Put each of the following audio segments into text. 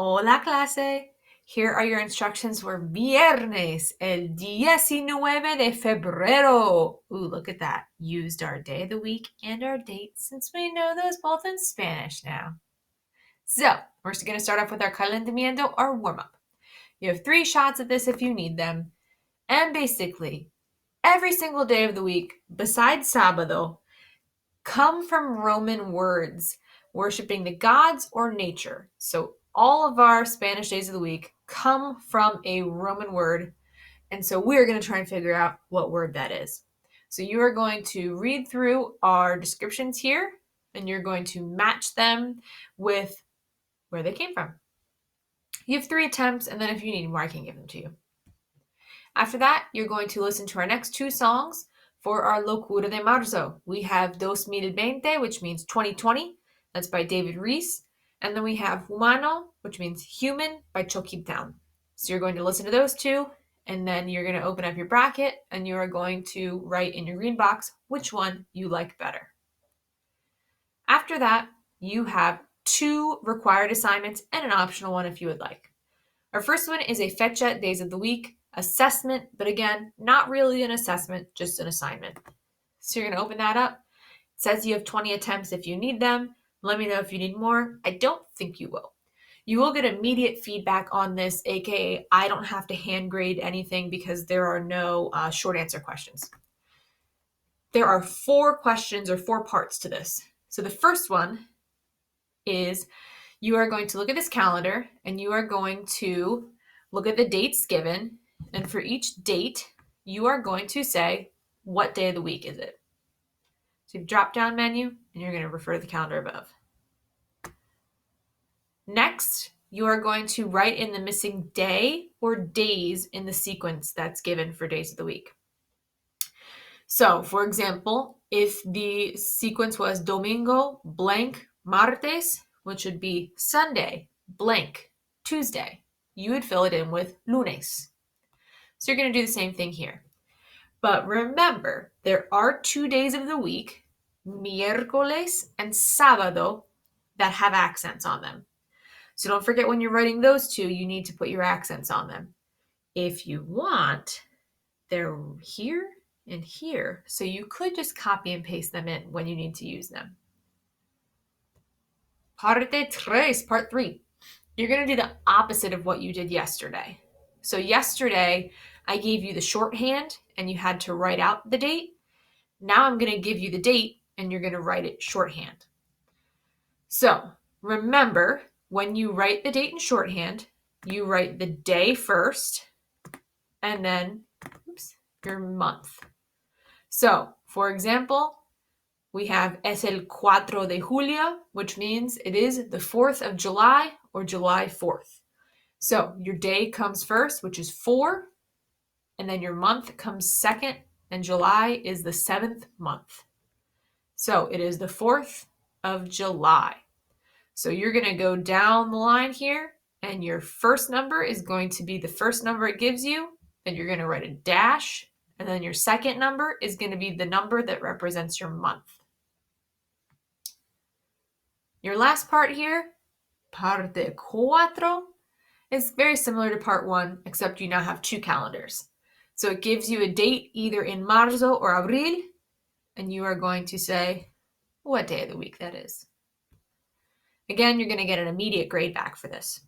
Hola clase. Here are your instructions for viernes, el 19 de febrero. Ooh, look at that. Used our day of the week and our date since we know those both in Spanish now. So, we're going to start off with our calentamiento, our warm-up. You have 3 shots of this if you need them. And basically, every single day of the week, besides sábado, come from Roman words, worshiping the gods or nature. So all of our Spanish days of the week come from a Roman word. And so we're going to try and figure out what word that is. So you are going to read through our descriptions here, and you're going to match them with where they came from. You have 3 attempts, and then if you need more, I can give them to you. After that, you're going to listen to our next 2 songs. For our Locura de Marzo, we have 2020, which means 2020. That's by David Reese. And then we have Humano, which means human, by Chokib Town. So you're going to listen to those 2, and then you're going to open up your bracket, and you are going to write in your green box which one you like better. After that, you have 2 required assignments and an optional one if you would like. Our first one is a fecha, days of the week, assessment, but again, not really an assessment, just an assignment. So you're going to open that up. It says you have 20 attempts if you need them. Let me know if you need more. I don't think you will. You will get immediate feedback on this, aka I don't have to hand grade anything because there are no short answer questions. There are 4 questions or 4 parts to this. So the first one is you are going to look at this calendar and you are going to look at the dates given. And for each date, you are going to say, what day of the week is it? So you have a drop-down menu, and you're going to refer to the calendar above. Next, you are going to write in the missing day or days in the sequence that's given for days of the week. So, for example, if the sequence was Domingo blank martes, which would be Sunday blank Tuesday, you would fill it in with lunes. So you're going to do the same thing here. But remember, there are 2 days of the week, miércoles and sábado, that have accents on them. So don't forget when you're writing those 2, you need to put your accents on them. If you want, they're here and here. So you could just copy and paste them in when you need to use them. Parte 3, part 3. You're going to do the opposite of what you did yesterday. So yesterday, I gave you the shorthand and you had to write out the date. Now I'm going to give you the date and you're going to write it shorthand. So remember, when you write the date in shorthand, you write the day first and then your month. So, for example, we have es el 4 de julio, which means it is the 4th of July or July 4th. So your day comes first, which is 4, and then your month comes second, and July is the 7th month. So it is the 4th of July. So you're going to go down the line here, and your first number is going to be the first number it gives you, and you're going to write a dash, and then your second number is going to be the number that represents your month. Your last part here, parte 4, is very similar to part 1, except you now have 2 calendars. So it gives you a date either in marzo or abril, and you are going to say what day of the week that is. Again, you're going to get an immediate grade back for this.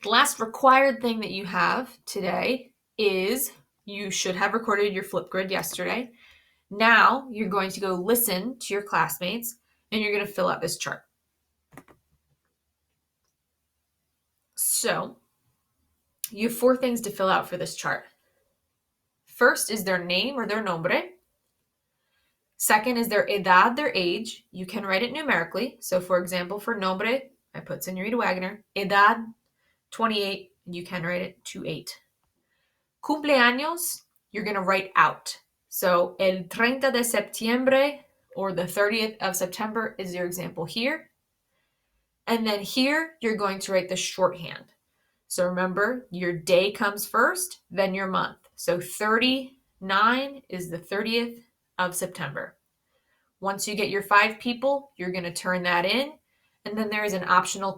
The last required thing that you have today is you should have recorded your Flipgrid yesterday. Now you're going to go listen to your classmates and you're going to fill out this chart. So you have 4 things to fill out for this chart. First is their name or their nombre. Second is their edad, their age. You can write it numerically. So for example, for nombre, I put Señorita Wagner. Edad, 28. You can write it 28. Cumpleaños, you're going to write out. So el 30 de septiembre or the 30th of September is your example here. And then here, you're going to write the shorthand. So remember, your day comes first, then your month. So 39 is the 30th of September. Once you get your 5 people, you're going to turn that in. And then there is an optional